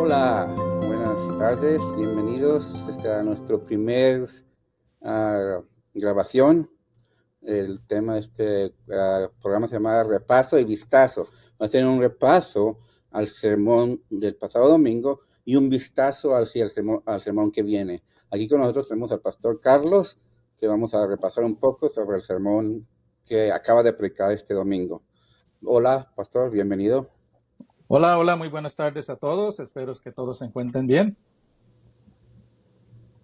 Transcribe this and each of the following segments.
Hola, buenas tardes, bienvenidos a nuestro primer grabación. El tema de este programa se llama Repaso y Vistazo. Va a ser un repaso al sermón del pasado domingo y un vistazo al sermón que viene. Aquí con nosotros tenemos al pastor Carlos, que vamos a repasar un poco sobre el sermón que acaba de predicar este domingo. Hola, pastor, bienvenido. Hola, muy buenas tardes a todos. Espero que todos se encuentren bien.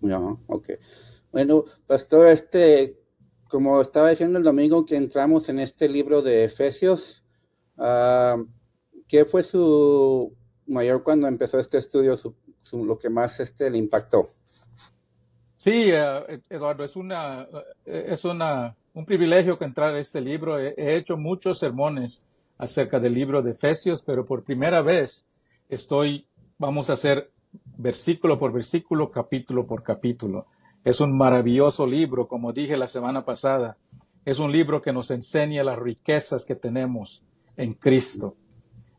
No, ok. Bueno, pastor, como estaba diciendo el domingo que entramos en este libro de Efesios, ¿qué fue su mayor cuando empezó este estudio, lo que más le impactó? Sí, Eduardo, es un privilegio que entrar a este libro. He hecho muchos sermones acerca del libro de Efesios, pero por primera vez vamos a hacer versículo por versículo, capítulo por capítulo. Es un maravilloso libro, como dije la semana pasada. Es un libro que nos enseña las riquezas que tenemos en Cristo.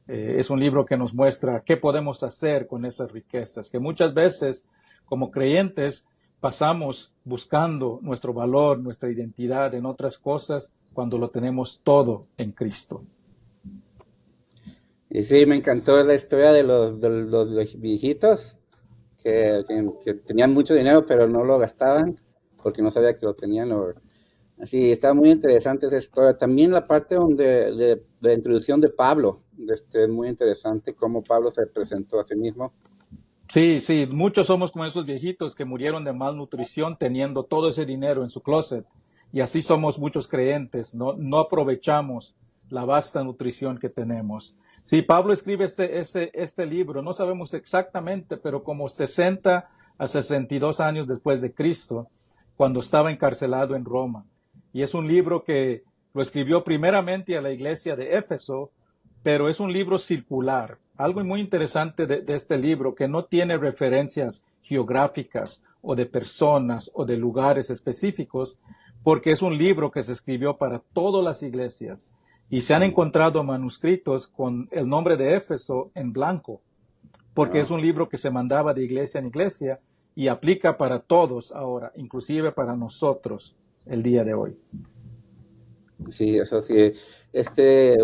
Es un libro que nos muestra qué podemos hacer con esas riquezas, que muchas veces como creyentes pasamos buscando nuestro valor, nuestra identidad en otras cosas cuando lo tenemos todo en Cristo. Y sí, me encantó la historia de los viejitos que tenían mucho dinero, pero no lo gastaban porque no sabía que lo tenían. Así, está muy interesante esa historia. También la parte de la introducción de Pablo, es muy interesante cómo Pablo se presentó a sí mismo. Sí, muchos somos como esos viejitos que murieron de malnutrición teniendo todo ese dinero en su closet. Y así somos muchos creyentes, no aprovechamos la vasta nutrición que tenemos. Sí, Pablo escribe este libro, no sabemos exactamente, pero como 60 a 62 años después de Cristo, cuando estaba encarcelado en Roma. Y es un libro que lo escribió primeramente a la iglesia de Éfeso, pero es un libro circular. Algo muy interesante de este libro, que no tiene referencias geográficas o de personas o de lugares específicos, porque es un libro que se escribió para todas las iglesias y se han encontrado manuscritos con el nombre de Éfeso en blanco, porque es un libro que se mandaba de iglesia en iglesia y aplica para todos ahora, inclusive para nosotros el día de hoy. Sí, eso sí,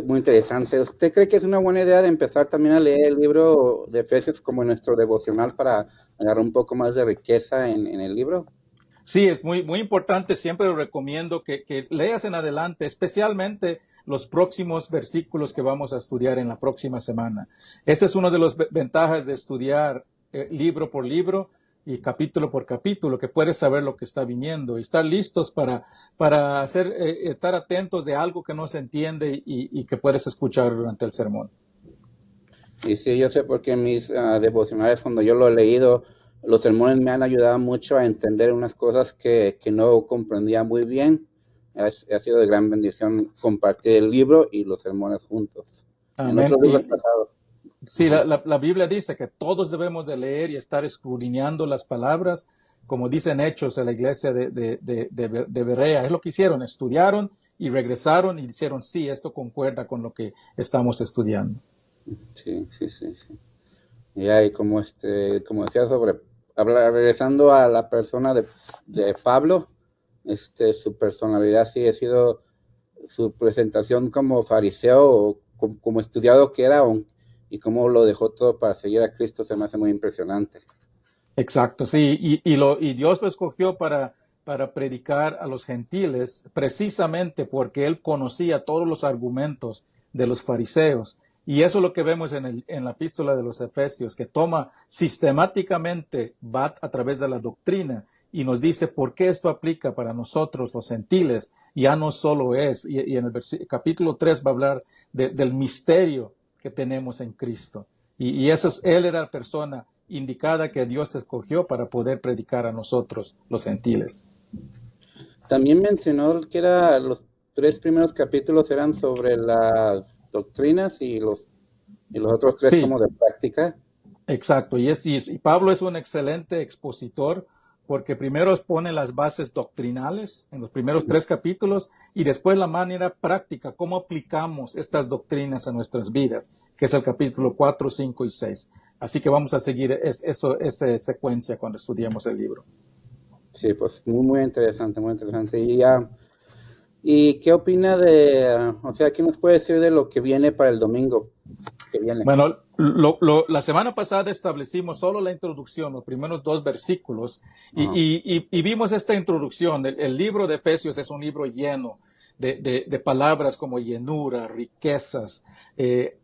muy interesante. ¿Usted cree que es una buena idea de empezar también a leer el libro de Efesios como nuestro devocional para agarrar un poco más de riqueza en el libro? Sí, es muy importante. Siempre lo recomiendo que leas en adelante, especialmente los próximos versículos que vamos a estudiar en la próxima semana. Esta es una de las ventajas de estudiar libro por libro y capítulo por capítulo, que puedes saber lo que está viniendo y estar listos para estar atentos de algo que no se entiende y que puedes escuchar durante el sermón. Y sí, yo sé porque en mis devocionales, cuando yo lo he leído, los sermones me han ayudado mucho a entender unas cosas que no comprendía muy bien. Ha sido de gran bendición compartir el libro y los sermones juntos. En Amén. otros libros pasados. Sí, la Biblia dice que todos debemos de leer y estar escudriñando las palabras, como dicen Hechos en la iglesia de Berea. Es lo que hicieron, estudiaron y regresaron y dijeron, sí, esto concuerda con lo que estamos estudiando. Sí. Y ahí como decía regresando a la persona de Pablo, su personalidad sí ha sido su presentación como fariseo o como estudiado que era y cómo lo dejó todo para seguir a Cristo se me hace muy impresionante. Exacto, sí, y Dios lo escogió para predicar a los gentiles precisamente porque él conocía todos los argumentos de los fariseos. Y eso es lo que vemos en la epístola de los Efesios, que toma sistemáticamente, va a través de la doctrina y nos dice por qué esto aplica para nosotros los gentiles. Ya no solo es, y en el capítulo 3 va a hablar del misterio que tenemos en Cristo. Y él era la persona indicada que Dios escogió para poder predicar a nosotros, los gentiles. También mencionó que los 3 primeros capítulos eran sobre las doctrinas y los otros 3 Sí, como de práctica. exacto. Y Pablo es un excelente expositor porque primero pone las bases doctrinales en los primeros 3 capítulos y después la manera práctica, cómo aplicamos estas doctrinas a nuestras vidas, que es el capítulo 4, 5 y 6. Así que vamos a seguir esa secuencia cuando estudiemos el libro. Sí, pues muy, muy interesante, muy interesante. ¿Y qué opina de, o sea, qué nos puede decir de lo que viene para el domingo que viene? Bueno, la semana pasada establecimos solo la introducción, los primeros 2 versículos, Ajá. y vimos esta introducción. El libro de Efesios es un libro lleno de palabras como llenura, riquezas,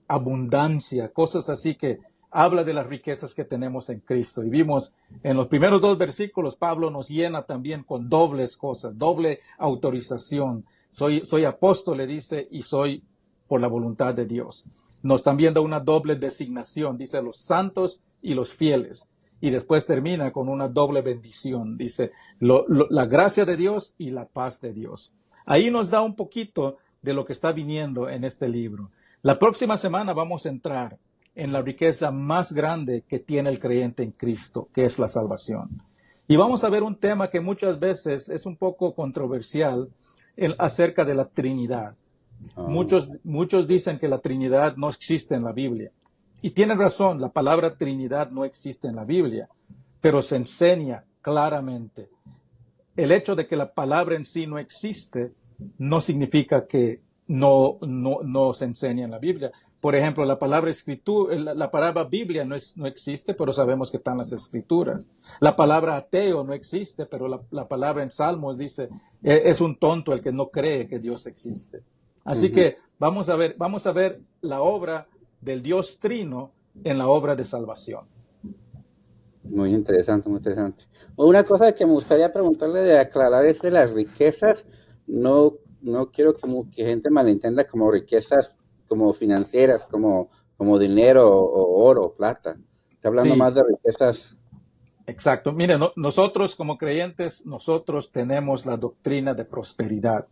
abundancia, cosas así que habla de las riquezas que tenemos en Cristo. Y vimos en los primeros 2 versículos, Pablo nos llena también con dobles cosas, doble autorización. Soy apóstol, le dice, y soy por la voluntad de Dios. Nos también da una doble designación, dice los santos y los fieles. Y después termina con una doble bendición, dice la gracia de Dios y la paz de Dios. Ahí nos da un poquito de lo que está viniendo en este libro. La próxima semana vamos a entrar en la riqueza más grande que tiene el creyente en Cristo, que es la salvación. Y vamos a ver un tema que muchas veces es un poco controversial acerca de la Trinidad. Ah, Muchos dicen que la Trinidad no existe en la Biblia. Y tienen razón, la palabra Trinidad no existe en la Biblia, pero se enseña claramente. El hecho de que la palabra en sí no existe no significa que no se enseña en la Biblia. Por ejemplo, la palabra escritura, la palabra Biblia no existe, pero sabemos que están las escrituras. La palabra ateo no existe, pero la palabra en Salmos dice, es un tonto el que no cree que Dios existe. Así ujú. que vamos a ver la obra del Dios Trino en la obra de salvación. Muy interesante, muy interesante. Una cosa que me gustaría preguntarle de aclarar es de las riquezas. No, no quiero que gente malentienda como riquezas como financieras, como dinero o oro, plata. Está hablando más Sí, de riquezas. exacto. Mire, nosotros como creyentes, nosotros tenemos la doctrina de prosperidad.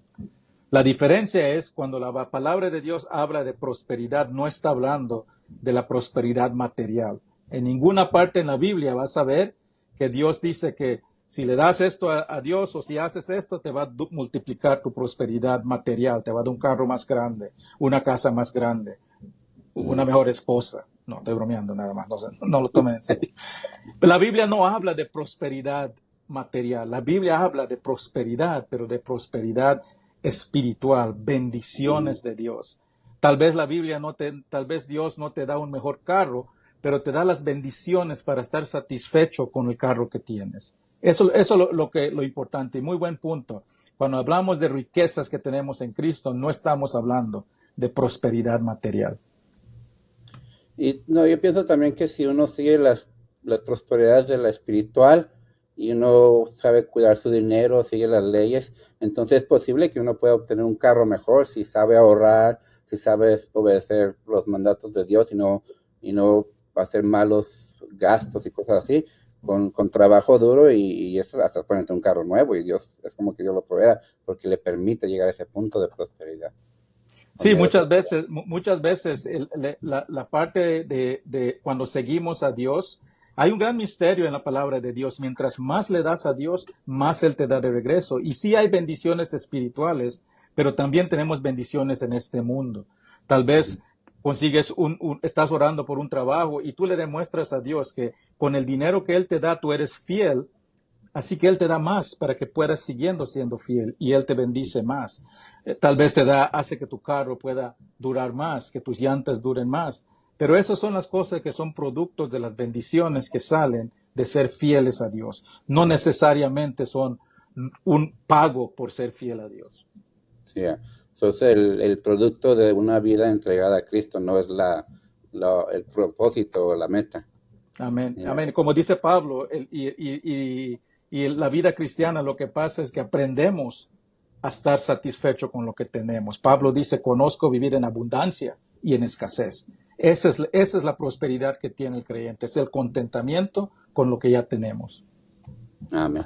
La diferencia es cuando la palabra de Dios habla de prosperidad, no está hablando de la prosperidad material. En ninguna parte en la Biblia vas a ver que Dios dice que si le das esto a Dios o si haces esto, te va a multiplicar tu prosperidad material, te va a dar un carro más grande, una casa más grande, una Ujú. mejor esposa. No, estoy bromeando nada más, no lo tomen en serio. La Biblia no habla de prosperidad material, la Biblia habla de prosperidad, pero de prosperidad espiritual, Ujú. bendiciones de Dios. Tal vez Dios no te da un mejor carro, pero te da las bendiciones para estar satisfecho con el carro que tienes. Eso es lo importante y muy buen punto. Cuando hablamos de riquezas que tenemos en Cristo, no estamos hablando de prosperidad material. Y no, yo pienso también que si uno sigue las prosperidades de la espiritual y uno sabe cuidar su dinero, sigue las leyes, entonces es posible que uno pueda obtener un carro mejor si sabe ahorrar, si sabe obedecer los mandatos de Dios y no hacer malos gastos y cosas así, con trabajo duro y eso hasta ponerte un carro nuevo y Dios, es como que Dios lo provea porque le permite llegar a ese punto de prosperidad, por Sí, medio de muchas veces la parte de cuando seguimos a Dios, hay un gran misterio en la palabra de Dios. Mientras más le das a Dios, más Él te da de regreso. Y sí hay bendiciones espirituales, pero también tenemos bendiciones en este mundo. Tal vez estás orando por un trabajo y tú le demuestras a Dios que con el dinero que Él te da, tú eres fiel. Así que Él te da más para que puedas siguiendo siendo fiel y Él te bendice más. Tal vez hace que tu carro pueda durar más, que tus llantas duren más. Pero esas son las cosas que son productos de las bendiciones que salen de ser fieles a Dios. No necesariamente son un pago por ser fiel a Dios. Sí, entonces el producto de una vida entregada a Cristo no es el propósito o la meta. Amén. Ya. Amén. Como dice Pablo, y la vida cristiana lo que pasa es que aprendemos a estar satisfecho con lo que tenemos. Pablo dice, conozco vivir en abundancia y en escasez. Esa es la prosperidad que tiene el creyente, es el contentamiento con lo que ya tenemos. Amén.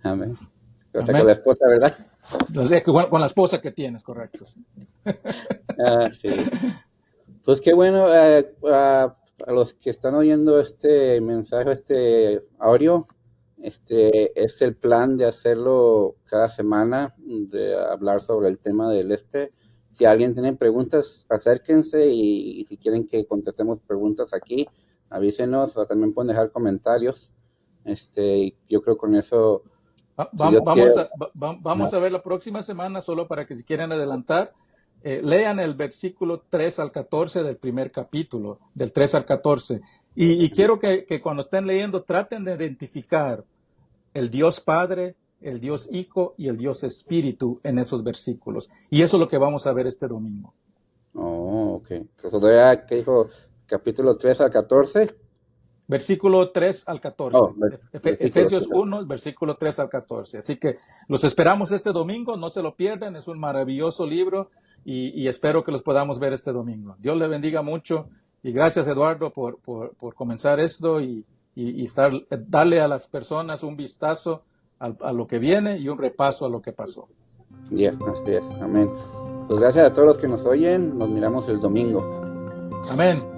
Amén. Hasta con Amén. la esposa, ¿verdad? Con la esposa que tienes, correcto. Sí. Ah, sí. Pues qué bueno, a los que están oyendo este mensaje, este audio, es el plan de hacerlo cada semana, de hablar sobre el tema del Si alguien tiene preguntas, acérquense y si quieren que contestemos preguntas aquí, avísenos, o también pueden dejar comentarios. Y yo creo con eso, si Dios quiere, Vamos a ver la próxima semana, solo para que si quieren adelantar, lean el versículo 3 al 14 del primer capítulo, del 3 al 14. Y quiero que cuando estén leyendo traten de identificar el Dios Padre, el Dios Hijo y el Dios Espíritu en esos versículos. Y eso es lo que vamos a ver este domingo. ok. Entonces, ¿qué dijo? Capítulo 3 al 14. Versículo 3 al 14. Efesios 1, versículo 3 al 14. Así que los esperamos este domingo, no se lo pierdan, es un maravilloso libro y espero que los podamos ver este domingo. Dios le bendiga mucho y gracias, Eduardo, por comenzar esto y darle a las personas un vistazo a lo que viene y un repaso a lo que pasó. Así es, amén. Pues gracias a todos los que nos oyen, nos miramos el domingo. Amén.